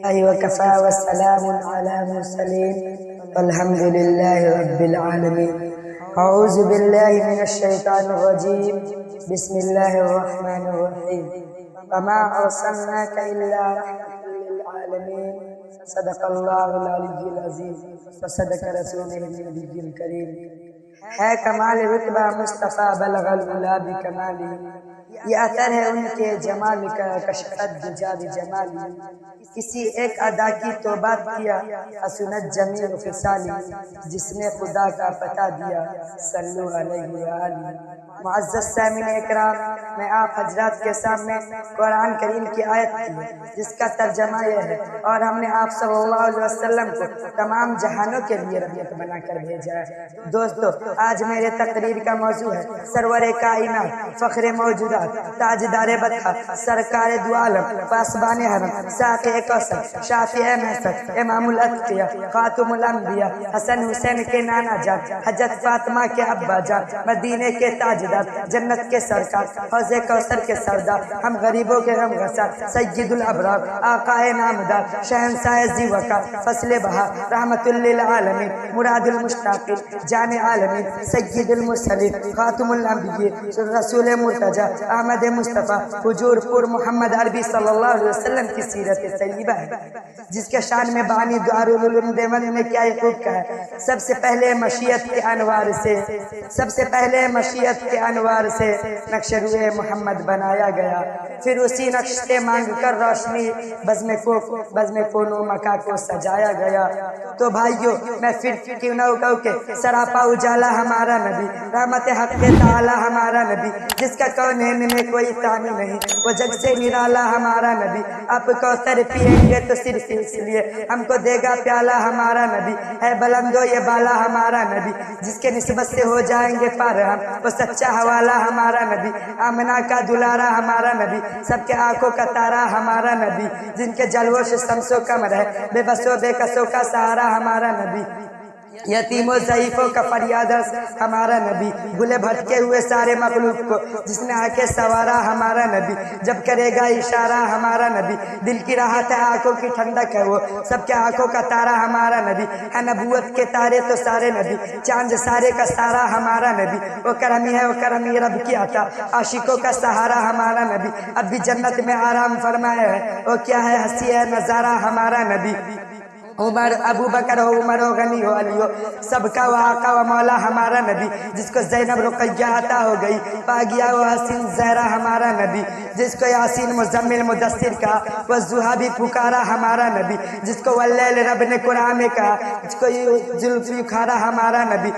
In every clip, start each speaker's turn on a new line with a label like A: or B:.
A: وكفى والسلام على المرسلين والحمد لله رب العالمين. أعوذ بالله من الشيطان الرجيم. بسم الله الرحمن الرحيم. وما أرسلناك إلا رحمة للعالمين. صدق الله العلي العظيم وصدق رسوله النبي الكريم. ہے کمال رتبہ مصطفیٰ بلغ العلا بکمالی. یہ اثر ہے ان کے جمال کا کشفت دجا بجمالی. کسی ایک ادا کی توبہ کیا حسنت جمیع خصالی. جس نے خدا کا پتہ دیا صلو علیہ وآلہ. معزز سامعین اکرام، میں آپ حضرات کے سامنے قرآن کریم کی آیت کی جس کا ترجمہ یہ ہے، اور ہم نے آپ صلی اللہ علیہ وسلم کو تمام جہانوں کے لیے رحمت بنا کر بھیجا ہے. دوستو، آج میرے تقریر کا موضوع ہے سرور کائنات، فخر موجودات، تاجدار بدخا، سرکار دو عالم، پاسبان حرم، ساقی کوثر، شافع محشر، امام الاتقیاء، خاتم الانبیاء، حسن حسین کے نانا جان، حضرت فاطمہ کے ابا جان، مدینے کے تاجدار، جنت کے سرکار، حوض کوثر کے سردار، ہم غریبوں کے غم گسار، سید الابرار، آقائے نامدار، شہنشاہ ذی وقار، فصل بہار، رحمت للعالمین، مراد المشتاقین، جان عالمین، سید المرسلین، خاتم الانبیاء، رسول مرتجی، احمد مصطفیٰ، حضور پور محمد عربی صلی اللہ علیہ وسلم کی سیرت طیبہ ہے جس کے شان میں بانی دارالعلوم دیوبند نے کیا خوب کہا ہے. سب سے پہلے مشیت کے انوار سے نقش روئے محمد بنایا گیا. پھر اسی نقش سے مانگ کر روشنی بزم کونو مکا کو سجایا گیا. تو بھائیو، میں پھر کیوں نہ کہوں کہ سراپا اجالا ہمارا نبی، رحمت حق تعالی ہمارا نبی، جس کا کونین میں کوئی ثانی نہیں، وہ جگ سے نرالا ہمارا نبی. آپ کوثر پیئیں گے تو صرف اس لیے ہم کو دے گا پیالہ ہمارا نبی. ہے بلندو یہ بالا ہمارا نبی، جس کے نسبت سے ہو جائیں گے پار ہم، وہ سچا حوالہ ہمارا نبی. آمنہ کا دلارا ہمارا نبی، سب کے آنکھوں کا تارا ہمارا نبی، جن کے جلووں سے شمس و قمر ہے، بے بسوں بے کسوں کا سہارا ہمارا نبی. یتیم و ضعیفوں کا فریاد ہمارا نبی، بھولے بھٹکے ہوئے سارے مخلوق کو جس نے آ کے سوارا ہمارا نبی. جب کرے گا اشارہ ہمارا نبی، دل کی راحت ہے آنکھوں کی ٹھنڈک ہے وہ، سب کے آنکھوں کا تارا ہمارا نبی. ہے نبوت کے تارے تو سارے نبی، چاند سارے کا سارا ہمارا نبی. وہ کرمی ہے وہ کرمی رب کی عطا، عاشقوں کا سہارا ہمارا نبی. اب بھی جنت میں آرام فرمایا ہے، وہ کیا ہے ہنسی ہے نظارہ ہمارا نبی. عمر، ابو بکر ہو، عمر ہو، غنی ہو، علی ہو، سب کا وہ آقا و مولا ہمارا نبی. جس کو زینب رقیہ عطا ہو گئی، پا گیا وہ حسین زہرا ہمارا نبی. جس کو یاسین مزمل مدثر کہا، وہ زحا بھی پکارا ہمارا نبی. جس کو واللیل رب نے قرآن میں کہا، جس کو زلفی کھارا ہمارا نبی.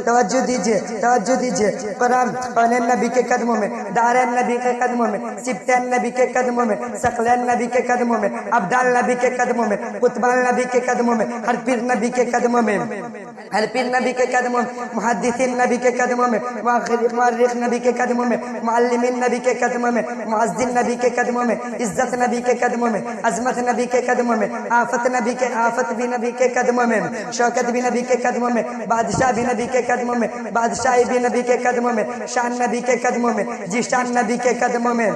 A: توجہ دیجئے قرآن پڑھنے نبی کے قدموں میں، دارین نبی کے قدموں میں، سبتین نبی کے قدموں میں، ثقلین نبی کے قدموں میں، ابدال نبی کے قدموں میں، قطبان نبی کے قدموں میں، ہر پیر نبی کے قدموں میں، محدثین نبی کے قدموں میں، مؤرخ نبی کے قدموں میں، معلمین نبی کے قدموں میں، معززین نبی کے قدموں میں، عزت نبی کے قدموں میں، عظمت نبی کے قدموں میں، آفت بھی نبی کے قدموں میں، شوکت بھی نبی کے قدموں میں، بادشاہ بھی نبی کے قدموں میں، بادشاہی بھی نبی کے قدموں میں، شان نبی کے قدموں میں، جیشان نبی کے قدموں میں،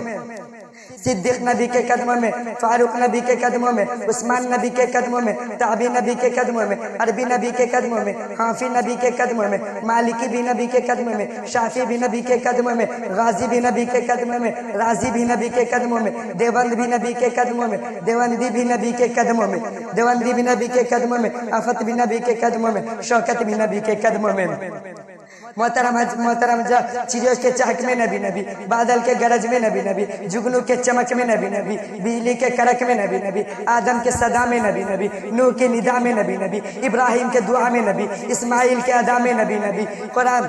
A: صدیق نبی کے قدموں میں، فاروق نبی کے قدموں میں، عثمان نبی کے قدموں میں، تابی نبی کے قدموں میں، عربی نبی کے قدموں میں، حنفی نبی کے قدموں میں، مالکی بھی نبی کے قدموں میں، شافعی بھی نبی کے قدموں میں، غازی بھی نبی کے قدموں میں، رازی بھی نبی کے قدموں میں، دیوبند بھی نبی کے قدموں میں، دیوبندی بھی نبی کے قدموں میں، دیوبندی بھی نبی کے قدموں میں، آفت بھی نبی کے قدموں میں، شوکت بھی نبی کے قدموں میں. محترم چڑیوں کے چہک میں نبی، بادل کے گرج میں نبی، جگنو کے چمک میں نبی، بجلی کے کڑک میں نبی، آدم کے صدا میں نبی، نوح کے ندا میں نبی، ابراہیم کے دعا میں نبی، اسماعیل کے ادا میں نبی، قرآن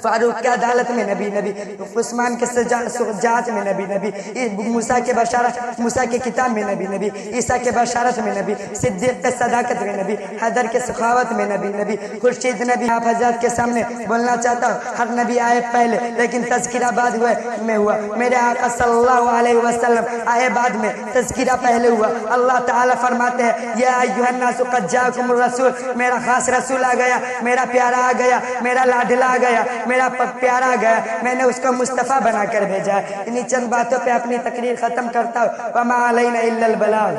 A: فاروق کے عدالت میں نبی، عثمان کے سجاعت میں نبی، موسیٰ کے بشارت، موسیٰ کے کتاب میں نبی، عیسیٰ کے بشارت میں نبی، صدیق کے صداقت میں نبی، حیدر کے سخاوت میں نبی، خورشید نبی. آپ حضرات کے سامنے بولنا چاہتا ہوں، ہر نبی آئے پہلے لیکن تذکرہ بعد میں ہوا. میرے آقا صلی اللہ علیہ وسلم آئے بعد میں، تذکرہ پہلے ہوا. اللہ تعالیٰ فرماتے ہیں، یا ایھا الناس قد جاءکم الرسول، میرا خاص رسول آ گیا، میرا پیارا آ گیا، میرا لاڈلا آ گیا، میرا پیارا آ گیا، میں نے اس کو مصطفیٰ بنا کر بھیجا ہے. انہی چند باتوں پہ اپنی تقریر ختم کرتا ہوں. وما علینا الا البلاغ.